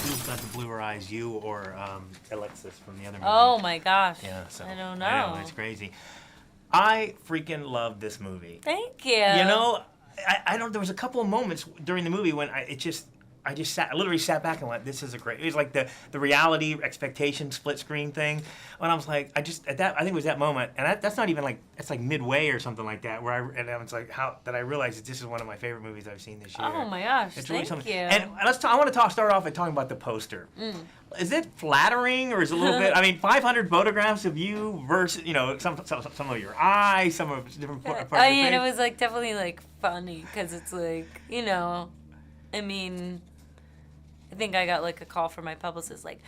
Who's got the bluer eyes, you or Alexis from the other movie? Oh my gosh. Yeah, so I don't know. I know, it's crazy. I freaking love this movie. Thank you. You know, I don't. There was a couple of moments during the movie when I literally sat back and went, "This is a great." It was like the reality expectation split screen thing. When I was like, I think it was that moment, and that's not even like it's like midway or something like that. Where I was like, I realized that this is one of my favorite movies I've seen this year. Oh my gosh! It's really thank something. you. And I want to start off by talking about the poster. Is it flattering or is it a little bit? I mean, 500 photographs of you versus some of your eyes, some of different parts of your face. It was like definitely like funny because it's like I mean, I think I got like a call from my publicist like,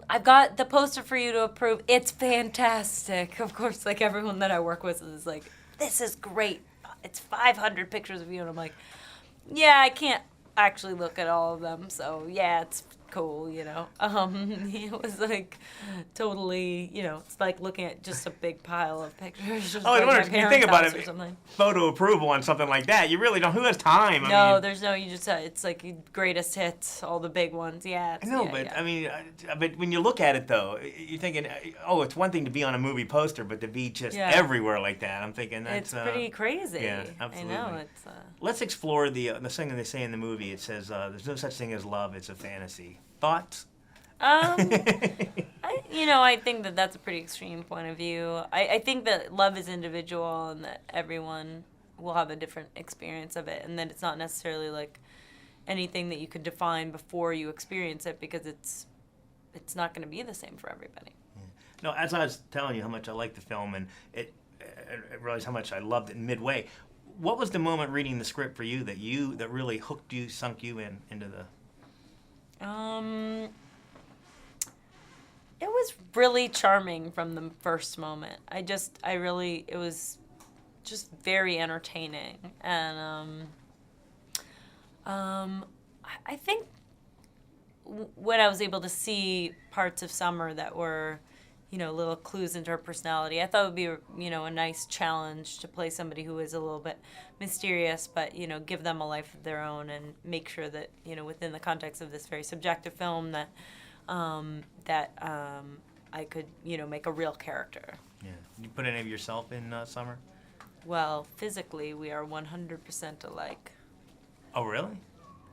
I've got the poster for you to approve. It's fantastic. Of course, like everyone that I work with is like, this is great. It's 500 pictures of you, and I'm like, yeah, I can't actually look at all of them, so yeah, it's cool, It was like totally, it's like looking at just a big pile of pictures. Just like if you think about it, something. Photo approval on something like that, you really don't. Who has time? There's no. You just it's like greatest hits, all the big ones. Yeah. I know, I mean, but when you look at it though, you're thinking, oh, it's one thing to be on a movie poster, but to be just everywhere like that, I'm thinking that's it's pretty crazy. Yeah, absolutely. I know it's. Let's explore the thing that they say in the movie. It says, "There's no such thing as love; it's a fantasy." Thoughts? I think that that's a pretty extreme point of view. I think that love is individual and that everyone will have a different experience of it, and that it's not necessarily like anything that you could define before you experience it because it's not going to be the same for everybody. Yeah. No, as I was telling you how much I liked the film and I realized how much I loved it midway. What was the moment reading the script for you that really hooked you, sunk you into the... It was really charming from the first moment. It was just very entertaining. And I think when I was able to see parts of Summer that were, little clues into her personality, I thought it would be, a nice challenge to play somebody who is a little bit mysterious, but, give them a life of their own and make sure that, within the context of this very subjective film that I could, make a real character. Yeah. Did you put any of yourself in Summer? Well, physically, we are 100% alike. Oh, really?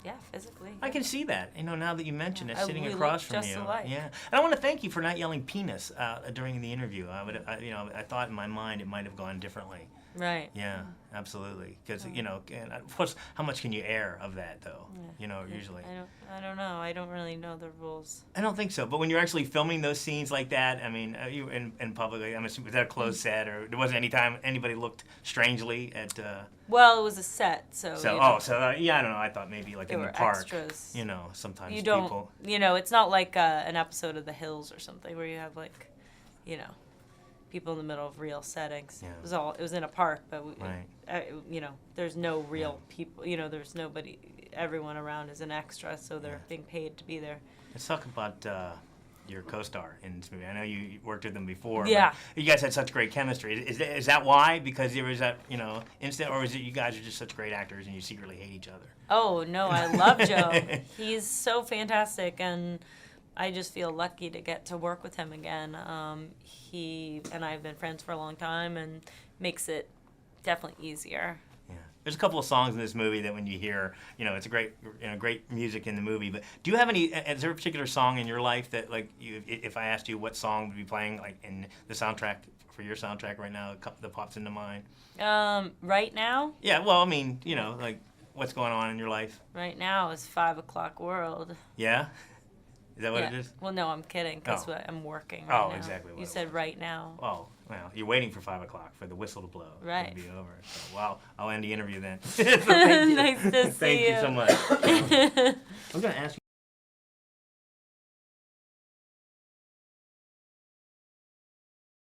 Yeah, physically. I can see that. Now that you mention it, sitting we across look from just you. alike. Yeah. And I want to thank you for not yelling penis during the interview. I thought in my mind it might have gone differently. Right. Yeah, absolutely. Because and of course, how much can you air of that though? Yeah. Usually. I don't know. I don't really know the rules. I don't think so. But when you're actually filming those scenes like that, I mean, you in public, I'm assuming, was that a closed set, or there wasn't any time anybody looked strangely at? Well, it was a set, so. Yeah, I don't know. I thought maybe like in the park. Extras. Sometimes you don't, people. It's not like an episode of The Hills or something where you have like, people in the middle of real settings. Yeah. It was in a park, but right. there's no real people. There's nobody. Everyone around is an extra, so they're being paid to be there. Let's talk about your co-star in this movie. I know you worked with them before. Yeah. But you guys had such great chemistry. Is that why? Because there was that instant, or is it you guys are just such great actors and you secretly hate each other? Oh no, I love Joe. He's so fantastic, and I just feel lucky to get to work with him again. He and I have been friends for a long time, and makes it definitely easier. Yeah, there's a couple of songs in this movie that when you hear, it's a great, great music in the movie. But do you have any? Is there a particular song in your life that, like, if I asked you what song would be playing, like in the soundtrack for your soundtrack right now, that pops into mind? Right now? Yeah. Well, I mean, like what's going on in your life? Right now is 5 o'clock world. Yeah. Is that what it is? Well, no, I'm kidding, because I'm working right now. Oh, exactly. You said right now. Oh, well, you're waiting for 5 o'clock for the whistle to blow. Right. It'll be over. So, well, I'll end the interview then. Nice to see you. Thank you so much. I'm going to ask you.